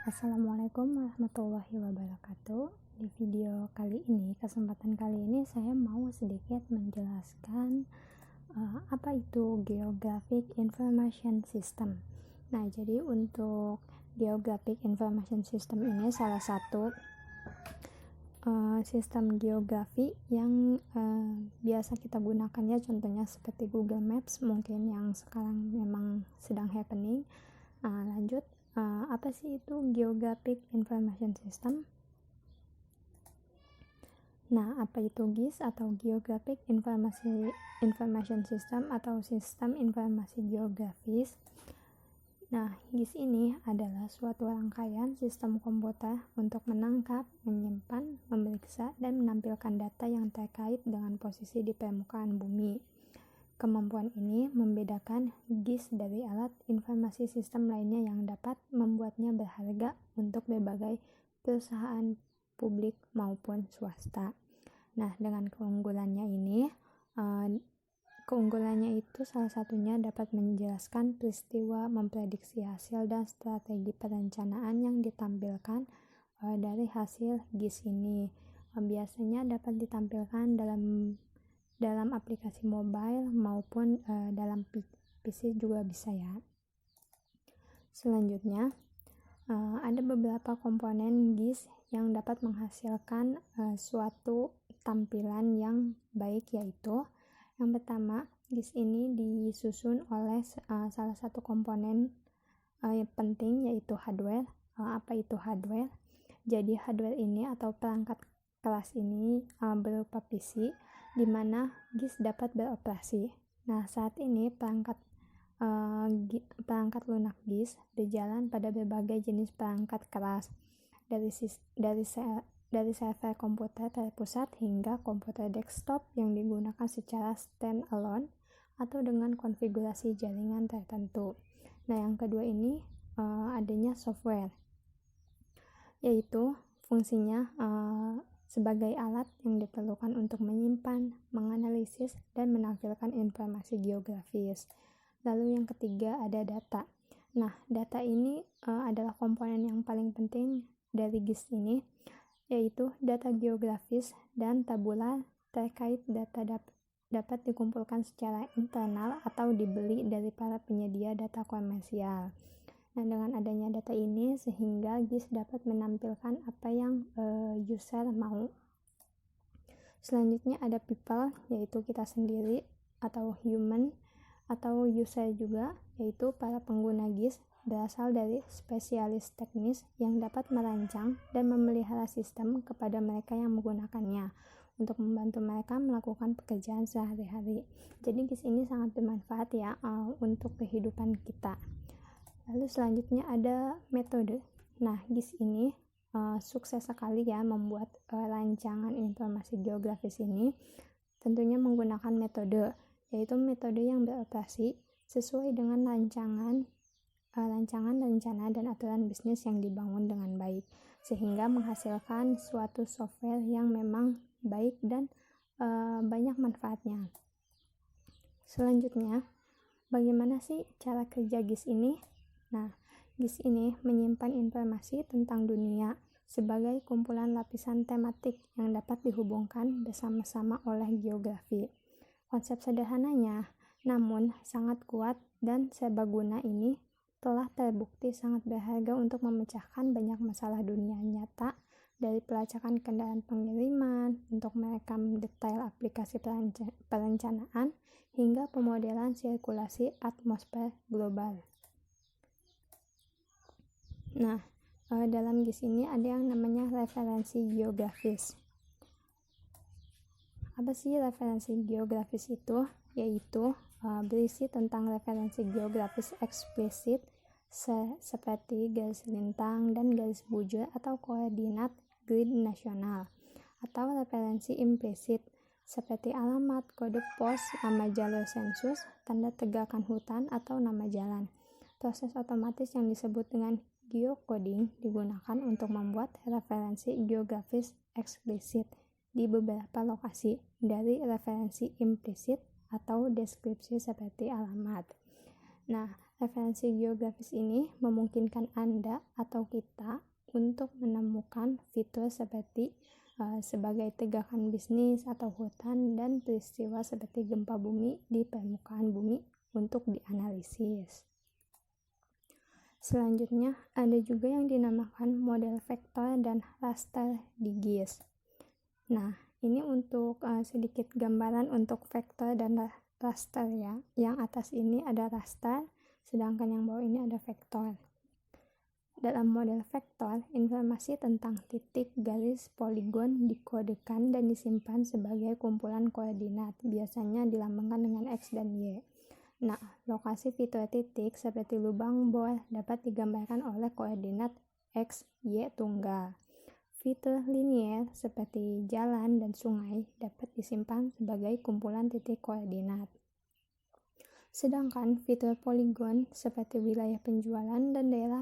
Assalamualaikum warahmatullahi wabarakatuh. Di video kali ini, kesempatan kali ini saya mau sedikit menjelaskan apa itu Geographic Information System. Nah, jadi untuk Geographic Information System ini salah satu sistem geografi yang biasa kita gunakan ya, contohnya seperti Google Maps mungkin yang sekarang memang sedang happening. Lanjut, apa sih itu Geographic Information System? Nah, apa itu GIS atau Geographic Information System atau Sistem Informasi Geografis? Nah, GIS ini adalah suatu rangkaian sistem komputer untuk menangkap, menyimpan, memeriksa, dan menampilkan data yang terkait dengan posisi di permukaan bumi. Kemampuan ini membedakan GIS dari alat informasi sistem lainnya yang dapat membuatnya berharga untuk berbagai perusahaan publik maupun swasta. Nah, dengan keunggulannya itu salah satunya dapat menjelaskan peristiwa, memprediksi hasil, dan strategi perencanaan yang ditampilkan dari hasil GIS ini. Biasanya dapat ditampilkan dalam aplikasi mobile maupun dalam PC juga bisa ya. Selanjutnya, ada beberapa komponen GIS yang dapat menghasilkan suatu tampilan yang baik, yaitu yang pertama, GIS ini disusun oleh salah satu komponen penting, yaitu hardware. Apa itu hardware? Jadi hardware ini atau perangkat kelas ini berupa PC di mana GIS dapat beroperasi. Nah, saat ini perangkat lunak GIS berjalan pada berbagai jenis perangkat keras, dari server komputer terpusat hingga komputer desktop yang digunakan secara standalone atau dengan konfigurasi jaringan tertentu. Nah, yang kedua ini adanya software, yaitu fungsinya sebagai alat yang diperlukan untuk menyimpan, menganalisis, dan menampilkan informasi geografis. Lalu yang ketiga ada data. Nah, data ini adalah komponen yang paling penting dari GIS ini, yaitu data geografis dan tabular terkait data dapat dikumpulkan secara internal atau dibeli dari para penyedia data komersial. Nah, dengan adanya data ini sehingga GIS dapat menampilkan apa yang user mau. Selanjutnya ada people, yaitu kita sendiri, atau human atau user juga, yaitu para pengguna GIS berasal dari spesialis teknis yang dapat merancang dan memelihara sistem kepada mereka yang menggunakannya untuk membantu mereka melakukan pekerjaan sehari-hari. Jadi GIS ini sangat bermanfaat ya untuk kehidupan kita. Lalu selanjutnya ada metode. Nah, GIS ini sukses sekali ya membuat rancangan informasi geografis ini, tentunya menggunakan metode, yaitu metode yang beroperasi sesuai dengan rancangan, rencana, dan aturan bisnis yang dibangun dengan baik, sehingga menghasilkan suatu software yang memang baik dan banyak manfaatnya. Selanjutnya, bagaimana sih cara kerja GIS ini? Nah, GIS ini menyimpan informasi tentang dunia sebagai kumpulan lapisan tematik yang dapat dihubungkan bersama-sama oleh geografi. Konsep sederhananya, namun sangat kuat dan serbaguna ini telah terbukti sangat berharga untuk memecahkan banyak masalah dunia nyata, dari pelacakan kendaraan pengiriman, untuk merekam detail aplikasi perencanaan, hingga pemodelan sirkulasi atmosfer global. Nah, dalam GIS ini ada yang namanya referensi geografis. Apa sih referensi geografis itu? Yaitu berisi tentang referensi geografis eksplisit seperti garis lintang dan garis bujur atau koordinat grid nasional, atau referensi implisit seperti alamat, kode pos, nama jalur sensus, tanda tegakan hutan, atau nama jalan. Proses otomatis yang disebut dengan geocoding digunakan untuk membuat referensi geografis eksplisit di beberapa lokasi dari referensi implisit atau deskripsi seperti alamat. Nah, Referensi geografis ini memungkinkan Anda atau kita untuk menemukan fitur seperti sebagai tegakan bisnis atau hutan dan peristiwa seperti gempa bumi di permukaan bumi untuk dianalisis. Selanjutnya, ada juga yang dinamakan model vektor dan raster di GIS. Nah, ini untuk sedikit gambaran untuk vektor dan raster ya. Yang atas ini ada raster, sedangkan yang bawah ini ada vektor. Dalam model vektor, informasi tentang titik, garis, poligon dikodekan dan disimpan sebagai kumpulan koordinat, biasanya dilambangkan dengan X dan Y. Nah, lokasi fitur titik seperti lubang bor dapat digambarkan oleh koordinat X, Y tunggal. Fitur linier seperti jalan dan sungai dapat disimpan sebagai kumpulan titik koordinat. Sedangkan fitur poligon seperti wilayah penjualan dan daerah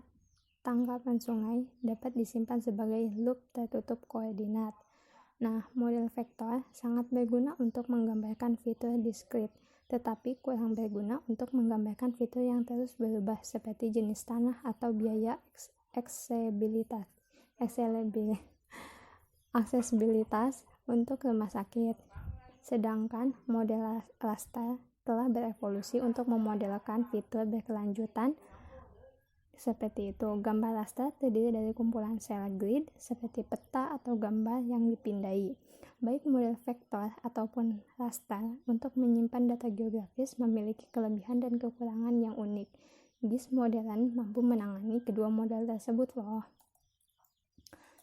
tangkapan sungai dapat disimpan sebagai loop tertutup koordinat. Nah, model vektor sangat berguna untuk menggambarkan fitur diskrit, tetapi kurang berguna untuk menggambarkan fitur yang terus berubah seperti jenis tanah atau biaya aksesibilitas untuk rumah sakit. Sedangkan model raster telah berevolusi untuk memodelkan fitur berkelanjutan seperti itu. Gambar raster terdiri dari kumpulan sel grid seperti peta atau gambar yang dipindai. Baik model vektor ataupun raster untuk menyimpan data geografis memiliki kelebihan dan kekurangan yang unik. GIS modern mampu menangani kedua model tersebut loh.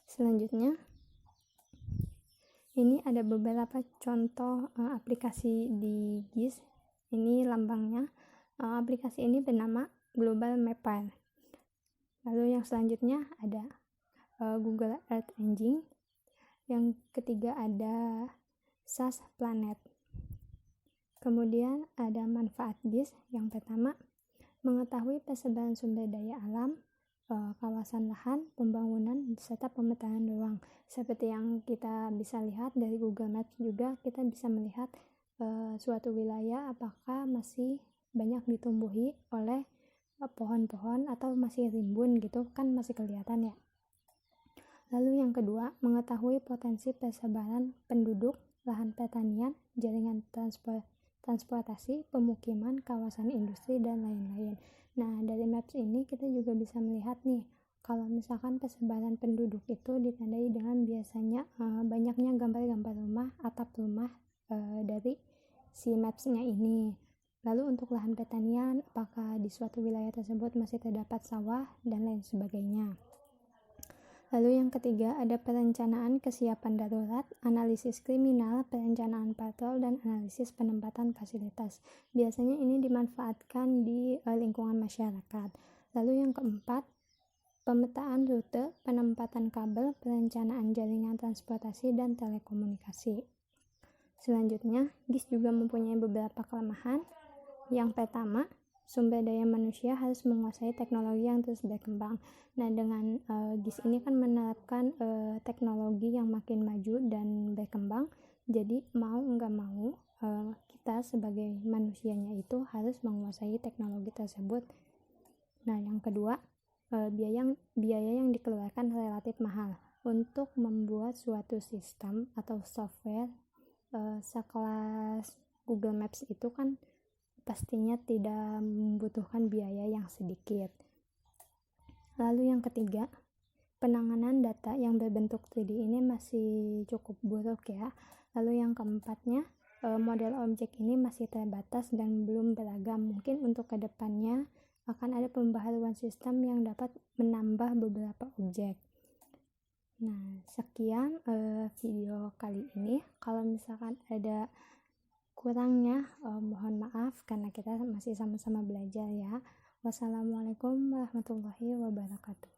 Selanjutnya, ini ada beberapa contoh aplikasi di GIS. Ini lambangnya. Aplikasi ini bernama Global Mapper. Lalu yang selanjutnya ada Google Earth Engine. Yang ketiga ada SAS Planet. Kemudian ada manfaat GIS. Yang pertama, mengetahui persebaran sumber daya alam, kawasan lahan, pembangunan, serta pemetaan ruang. Seperti yang kita bisa lihat dari Google Maps juga, kita bisa melihat suatu wilayah apakah masih banyak ditumbuhi oleh pohon-pohon atau masih rimbun gitu, kan masih kelihatan ya. Lalu yang kedua, mengetahui potensi persebaran penduduk, lahan pertanian, jaringan transportasi, pemukiman, kawasan industri, dan lain-lain. Nah, dari maps ini kita juga bisa melihat nih, kalau misalkan persebaran penduduk itu ditandai dengan biasanya banyaknya gambar-gambar rumah, atap rumah dari si maps-nya ini. Lalu untuk lahan pertanian, apakah di suatu wilayah tersebut masih terdapat sawah, dan lain sebagainya. Lalu yang ketiga ada perencanaan kesiapan darurat, analisis kriminal, perencanaan patrol, dan analisis penempatan fasilitas. Biasanya ini dimanfaatkan di lingkungan masyarakat. Lalu yang keempat, pemetaan rute, penempatan kabel, perencanaan jaringan transportasi, dan telekomunikasi. Selanjutnya, GIS juga mempunyai beberapa kelemahan. Yang pertama, sumber daya manusia harus menguasai teknologi yang terus berkembang. Nah, dengan GIS ini kan menerapkan teknologi yang makin maju dan berkembang, jadi mau nggak mau kita sebagai manusianya itu harus menguasai teknologi tersebut. Nah, yang kedua, biaya yang dikeluarkan relatif mahal untuk membuat suatu sistem atau software sekelas Google Maps itu kan pastinya tidak membutuhkan biaya yang sedikit. Lalu yang ketiga, penanganan data yang berbentuk 3D ini masih cukup buruk ya. Lalu yang keempatnya, model objek ini masih terbatas dan belum beragam. Mungkin untuk kedepannya akan ada pembaharuan sistem yang dapat menambah beberapa objek. Nah, sekian video kali ini. Kalau misalkan ada kurangnya, mohon maaf karena kita masih sama-sama belajar ya. Wassalamualaikum warahmatullahi wabarakatuh.